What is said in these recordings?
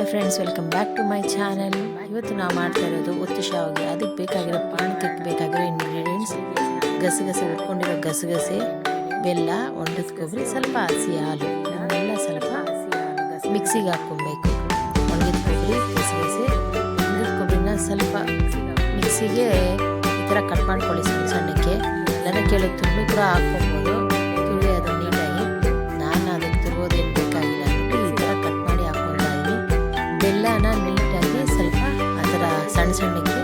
Hi friends, welcome back to my channel. ಇವತ್ತು ನಾವು ಮಾಡ್ತಾ ಇರೋದು ಒತ್ತು ಶಾವಿಗೆ. ಅದಕ್ಕೆ ಬೇಕಾಗಿರೋ ಪಾನಕಕ್ಕೆ ಬೇಕಾಗಿರೋ ಇಂಗ್ರೀಡಿಯೆಂಟ್ಸ್: ಗಸಗಸೆ, ಹುರ್ಕೊಂಡಿರೋ ಗಸಗಸೆ, ಬೆಲ್ಲ, ಒಣಗಿದ ಕೊಬ್ಬರಿ, ಸ್ವಲ್ಪ ಹಸಿ ಹಾಲು. ಇದನ್ನೆಲ್ಲ ಸ್ವಲ್ಪ ಮಿಕ್ಸಿಗೆ ಹಾಕ್ಕೊಬೇಕು. ಒಣಗಿದ ಕೊಬ್ಬರಿ, ಗಸಗಸೆ, ಒಣಗಿದ ಕೊಬ್ಬರಿನ ಸ್ವಲ್ಪ ಮಿಕ್ಸಿಗೆ ಈ ಥರ ಕಟ್ ಮಾಡ್ಕೊಳ್ಳಿ ಸಣ್ಣ ಸಣ್ಣಕ್ಕೆ. ಎಲ್ಲನ ಕೇಳೋ ತುರಿಮಿ ಕೂಡ ಹಾಕ್ಕೊಬೋದು. ತುರಿ ಅದು ನೀಟಾಗಿ. ನಾನು ಅದಕ್ಕೆ ತುರಿಯೋದೇನು ಬೇಕಾಗಿಲ್ಲ ಅಂದ್ಬಿಟ್ಟು ಈ ಥರ ಕಟ್ ಮಾಡಿ ಹಾಕ್ಕೊತಾ ಇದ್ದೀನಿ. ಬೆಲ್ಲನ ನೀಟಾಗಿ ಸ್ವಲ್ಪ ಆ ಥರ ಸಣ್ಣ ಸಣ್ಣಕ್ಕೆ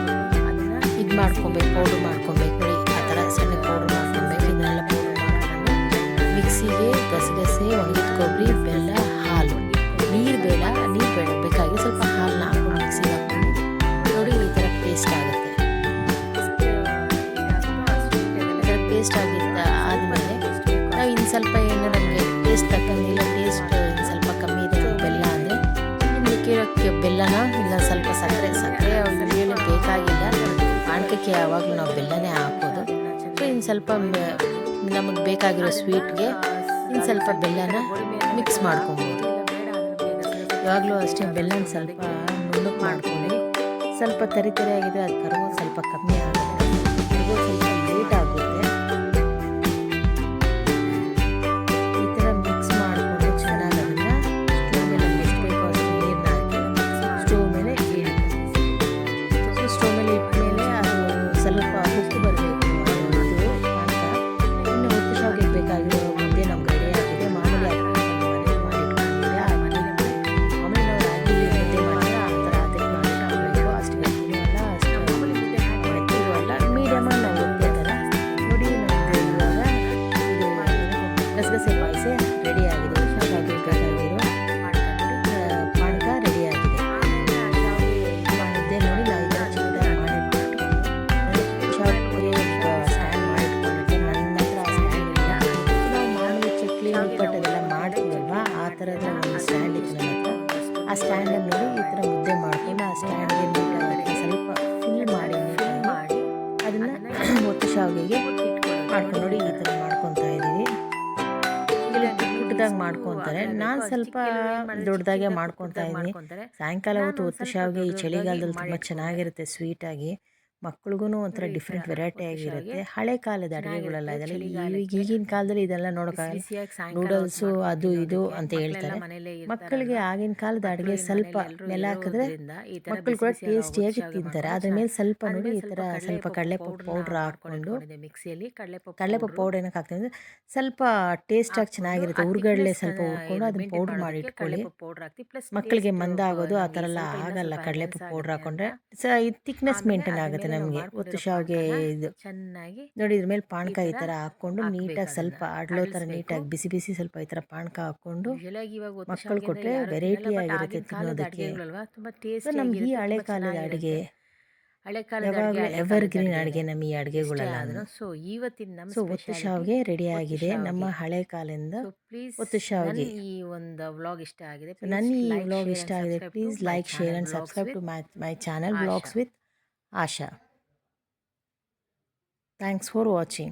ಅದನ್ನು ಇದು ಮಾಡ್ಕೊಬೇಕು, ಪೌಡ್ರ್ ಮಾಡ್ಕೊಬೇಕು. ನೋಡಿ, ಆ ಥರ ಸಣ್ಣ ಪೌಡ್ರ್ ಮಾಡ್ಕೊಬೇಕು. ಇದನ್ನೆಲ್ಲ ಪೌಡ್ರ್ ಮಾಡ್ಕೊಂಡು ಮಿಕ್ಸಿಗೆ ಗಸಗಸೆ, ಒಣಗಿದ ಕೊಬ್ಬರಿ, ಬೆಲ್ಲ, ಹಾಲು, ನೀರು ಬೇಕಾಗಿ ಸ್ವಲ್ಪ ಹಾಲನ್ನ ಹಾಕೊಂಡು ಮಿಕ್ಸಿಗೆ ಹಾಕ್ಕೊಂಡು ನೋಡಿ ಈ ಥರ ಪೇಸ್ಟ್ ಆಗುತ್ತೆ. ಪೇಸ್ಟ್ ಆದಮೇಲೆ ನಾವು ಇನ್ನು ಸ್ವಲ್ಪ ಏನು ನಮಗೆ ಟೇಸ್ಟ್ ತಕ್ಕಂಗಿಲ್ಲ, ಟೇಸ್ಟ್ ಇನ್ನು ಸ್ವಲ್ಪ ಕಮ್ಮಿ ಇದೆ ಬೆಲ್ಲ ಅಂದರೆ ಇನ್ನು ಕೇಳೋಕ್ಕೆ ಬೆಲ್ಲನ ಇಲ್ಲ ಸ್ವಲ್ಪ ಸಕ್ಕರೆ ಏನು ಬೇಕಾಗಿಲ್ಲ. ಪಾನಕಕ್ಕೆ ಯಾವಾಗಲೂ ನಾವು ಬೆಲ್ಲನೇ ಹಾಕೋದು. ಸೊ ಇನ್ನು ಸ್ವಲ್ಪ ನಮಗೆ ಬೇಕಾಗಿರೋ ಸ್ವೀಟ್ಗೆ ಇನ್ನು ಸ್ವಲ್ಪ ಬೆಲ್ಲನ ಮಿಕ್ಸ್ ಮಾಡ್ಕೊಬೋದು. ಯಾವಾಗಲೂ ಅಷ್ಟೇ ಬೆಲ್ಲನ ಸ್ವಲ್ಪ ನುಣ್ಣಗೆ ಮಾಡ್ಕೊಂಡು ಸ್ವಲ್ಪ ತರಿ ಆಗಿದ್ರೆ ಅದು ಕರ್ಗೋದು ಸ್ವಲ್ಪ ಕಮ್ಮಿ ಆಗುತ್ತೆ. ಕರ್ಗೋದು ಸ್ವಲ್ಪ ಲೇಟ್ ಆಗುತ್ತೆ. ಈ ಥರ ಮಿಕ್ಸ್ ಮಾಡಿಕೊಂಡು ಚೆನ್ನಾಗಿ ಅದನ್ನು ಸ್ಟವ್ ಮೇಲೆ ಎಷ್ಟು ಬೇಕೋ ಅಷ್ಟು ನೀರನ್ನ ಹಾಕಿ ಸ್ಟವ್ ಮೇಲೆ ಇಡಿ. ಸ್ಟವ್ ಮೇಲೆ ಇಟ್ಟ ಅದು ಸ್ವಲ್ಪ ಉಪ್ಪು ಬರಬೇಕು. ಇದು ಪಾನಕ. ಇನ್ನು ಒತ್ತು ಶಾವಿಗೆ ಬೇಕಾಗಿರೋ ಮುದ್ದೆ ನಮ್ಗೆ ರೆಡಿ ಆಗಿದೆ. ಮಾಮೂಲಿ ಮನೇಲಿ ಮಾಡಿಟ್ಕೊಂಡಿದ್ದೆ. ಮಾಮೂಲಿ ನಾವು ರಾಗಿ ಮುದ್ದೆ ಮಾಡಿದ್ರೆ ಆ ಥರ ಅದಕ್ಕೆ ಮಾಡಿಟ್ಕೊಳ್ಬೇಕು. ಅಷ್ಟು ಗಟ್ಟಿನೂ ಅಲ್ಲ, ಅಷ್ಟು ಮೆತ್ತಗೂ ಅಲ್ಲ, ಮೀಡಿಯಮಾಗಿ ನಾವು ಒತ್ತೆ ಥರ. ನೋಡಿ, ನಮ್ಮದು ಇವಾಗ ಇದು ಗಸಗಸೆ ಪಾಯಸ ರೆಡಿ ಆಗಿದೆ. ಶಾವಿಗೆ ಬೇಕಾಗಿರೋ ಪಾನಕ ರೆಡಿ ಆಗಿದೆ. ಮುದ್ದೆ ನೋಡಿ ನಾವು ಇದರ ಚಿಕ್ಕದಾಗಿ ಮಾಡಿಟ್ಬಿಟ್ಟು ಶಾವಿಗೆ ಸ್ಟ್ಯಾಂಡ್ ಮಾಡಿಟ್ಕೊಂಡಿದ್ದೆ. ನನ್ನ ಹತ್ರ ಆ ಸ್ಟ್ಯಾಂಡ್ ಇಲ್ಲ. ನಾವು ಮಾಮೂಲಿ ಚಕ್ಲಿ ನಿಪ್ಪಟ್ಟೆಲ್ಲ ಮಾಡ್ತೀವಲ್ವ, ಆ ಥರದ ಒಂದು ಸ್ಟ್ಯಾಂಡ್ ಇತ್ತು ನನ್ನ ಹತ್ರ. ಆ ಸ್ಟ್ಯಾಂಡಲ್ಲಿ ನೋಡಿ ಈ ಥರ ಮುದ್ದೆ ಮಾಡ್ಕೊಂಡು ಆ ಸ್ಟ್ಯಾಂಡ್ಗೆ ನೀಟಾಗಿ ಸ್ವಲ್ಪ ಫಿಲ್ ಮಾಡಿ ನೀಟಾಗಿ ಅದನ್ನು ಒತ್ತು ಶಾವಿಗೆಗೆ ಮಾಡ್ಕೊಂಡು ನೋಡಿ ಈ ಥರ ಮಾಡ್ಕೊತಾ ಇದ್ದೀವಿ. ಪುಟ್ಟದಾಗಿ ಮಾಡ್ಕೊತಾರೆ. ನಾನು ಸ್ವಲ್ಪ ದೊಡ್ಡದಾಗೆ ಮಾಡ್ಕೊತಾ ಇದ್ದೀನಿ. ಸಾಯಂಕಾಲ ಹೊತ್ತು ಒತ್ತು ಶಾವಿಗೆ ಈ ಚಳಿಗಾಲದಲ್ಲಿ ತುಂಬ ಚೆನ್ನಾಗಿರುತ್ತೆ, ಸ್ವೀಟಾಗಿ. ಮಕ್ಳಿಗೂ ಒಂಥರ ಡಿಫ್ರೆಂಟ್ ವೆರೈಟಿ ಆಗಿರುತ್ತೆ. ಹಳೆ ಕಾಲದ ಅಡುಗೆಗಳೆಲ್ಲ ಇದೆಲ್ಲ ಈಗಿನ ಕಾಲದಲ್ಲಿ ಇದೆಲ್ಲ ನೋಡೋಕ್ಕಾಗಲ್ಲ. ನೂಡಲ್ಸು ಅದು ಇದು ಅಂತ ಹೇಳ್ತಾರೆ. ಮಕ್ಕಳಿಗೆ ಆಗಿನ ಕಾಲದ ಅಡುಗೆ ಸ್ವಲ್ಪ ಮೇಲೆ ಹಾಕಿದ್ರೆ ಮಕ್ಕಳು ಕೂಡ ಟೇಸ್ಟಿಯಾಗಿ ತಿಂತಾರೆ. ಅದ್ರ ಮೇಲೆ ಸ್ವಲ್ಪ ನೋಡಿ ಈ ಥರ ಸ್ವಲ್ಪ ಕಡಲೆಪಪ್ಪು ಪೌಡ್ರ್ ಹಾಕ್ಕೊಂಡು ಮಿಕ್ಸಿಯಲ್ಲಿ ಕಡಲೆಪಪ್ಪು ಪೌಡ್ರ್ ಏನಕ್ಕೆ ಹಾಕ್ತೀನಿ ಅಂದರೆ ಸ್ವಲ್ಪ ಟೇಸ್ಟಾಗಿ ಚೆನ್ನಾಗಿರುತ್ತೆ. ಹುರ್ಗಡ್ಲೆ ಸ್ವಲ್ಪ ಹುರ್ಕೊಂಡು ಅದನ್ನ ಪೌಡ್ರ್ ಮಾಡಿ ಇಟ್ಕೊಳ್ಳಿ. ಮಕ್ಕಳಿಗೆ ಮಂದ ಆಗೋದು ಆ ಥರ ಎಲ್ಲ ಆಗಲ್ಲ. ಕಡಲೆಪಪ್ಪು ಪೌಡ್ರ್ ಹಾಕೊಂಡ್ರೆ ಇದು ಥಿಕ್ನೆಸ್ ಮೇಂಟೈನ್ ಆಗುತ್ತೆ ನಮಗೆ. ಒತ್ತು ಶಾವಿಗೆ ಇದು ಚೆನ್ನಾಗಿ ನೋಡಿ. ಇದ್ರ ಮೇಲೆ ಪಾನಕ ಈ ಥರ ಹಾಕ್ಕೊಂಡು ನೀಟಾಗಿ ಸ್ವಲ್ಪ ಆಡ್ಲೋ ಥರ ನೀಟಾಗಿ ಬಿಸಿ ಬಿಸಿ ಸ್ವಲ್ಪ ಈ ಥರ ಪಾನಕ ಹಾಕ್ಕೊಂಡು ಮಕ್ಕಳು ಕೊಟ್ಟರೆ ವೆರೈಟಿ ಆಗಿರುತ್ತೆ ತಿನ್ನೋದಕ್ಕೆ. ನಮ್ಗೆ ಈ ಹಳೆ ಕಾಲದ ಅಡುಗೆ ಯಾವಾಗಲೂ ಎವರ್ ಗ್ರೀನ್ ಅಡುಗೆ ನಮ್ಮ ಈ ಅಡುಗೆಗಳೆಲ್ಲ. ಸೊ ಒತ್ತು ಶಾವಿಗೆ ರೆಡಿ ಆಗಿದೆ ನಮ್ಮ ಹಳೆ ಕಾಲದಿಂದ ಒತ್ತು ಶಾವಿಗೆ. ಈ ಒಂದು ವ್ಲಾಗ್ ಇಷ್ಟ ಆಗಿದೆ, ನನ್ನ ಈ ವ್ಲಾಗ್ ಇಷ್ಟ ಆಗಿದೆ, please like, share and subscribe to my channel vlogs with Asha. Thanks for watching.